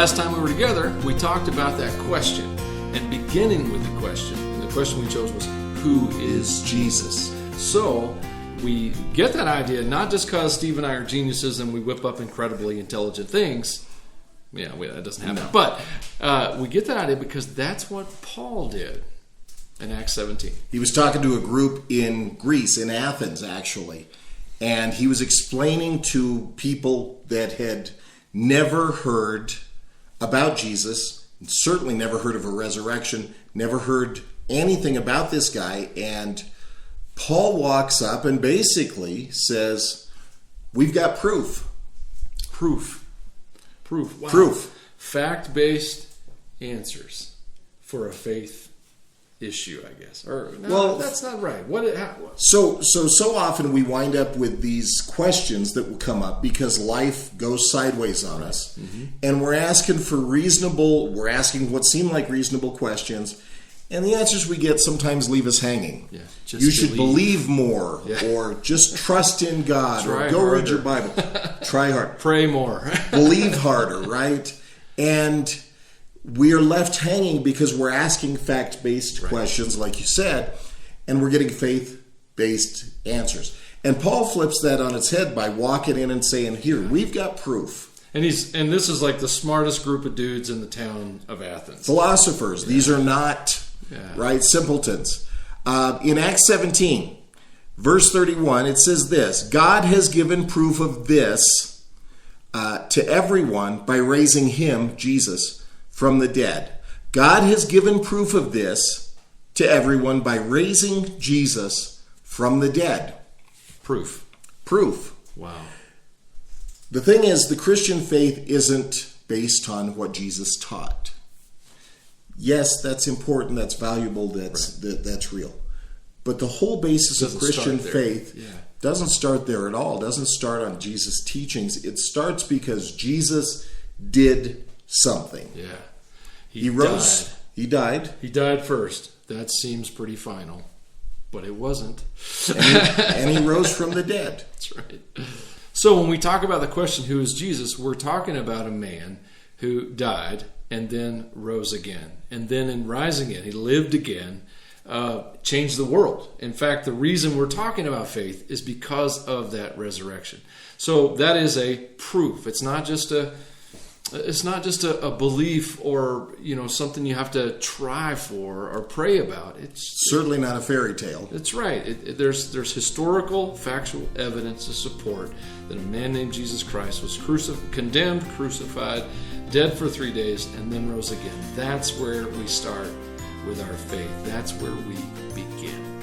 last time we were together, we talked about that question. And beginning with the question, and the question we chose was, who is Jesus? So we get that idea not just because Steve and I are geniuses and we whip up incredibly intelligent things. Yeah, that doesn't happen. No. But we get that idea because that's what Paul did in Acts 17. He was talking to a group in Greece, in Athens actually, and he was explaining to people that had never heard about Jesus, certainly never heard of a resurrection, never heard anything about this guy, and Paul walks up and basically says, we've got proof. Wow. Proof. Fact-based answers for a faith issue, I guess. Or no, well, that's not right. What? So often we wind up with these questions that will come up because life goes sideways on us, and we're asking what seem like reasonable questions, and the answers we get sometimes leave us hanging. Yeah, you should believe more, or just trust in God, or go read your Bible. Try hard. Pray more. Believe harder, right? And we are left hanging because we're asking fact-based questions, like you said, and we're getting faith-based answers. And Paul flips that on its head by walking in and saying, here, we've got proof. And this is like the smartest group of dudes in the town of Athens. Philosophers. Yeah. These are not, simpletons. In Acts 17, verse 31, it says this, God has given proof of this to everyone by raising him, Jesus, from the dead. God has given proof of this to everyone by raising Jesus from the dead. Proof. Wow. The thing is, the Christian faith isn't based on what Jesus taught. Yes, that's important, that's valuable, that's real. But the whole basis of Christian faith doesn't start there at all. It doesn't start on Jesus' teachings. It starts because Jesus did something. Yeah. He rose. He died. He died first. That seems pretty final. But it wasn't. And he rose from the dead. That's right. So when we talk about the question, who is Jesus, we're talking about a man who died and then rose again. And then in rising again, he lived again, changed the world. In fact, the reason we're talking about faith is because of that resurrection. So that is a proof. It's not just a belief or something you have to try for or pray about. It's certainly not a fairy tale. That's right. There's historical, factual evidence to support that a man named Jesus Christ was condemned, crucified, dead for 3 days, and then rose again. That's where we start with our faith. That's where we begin.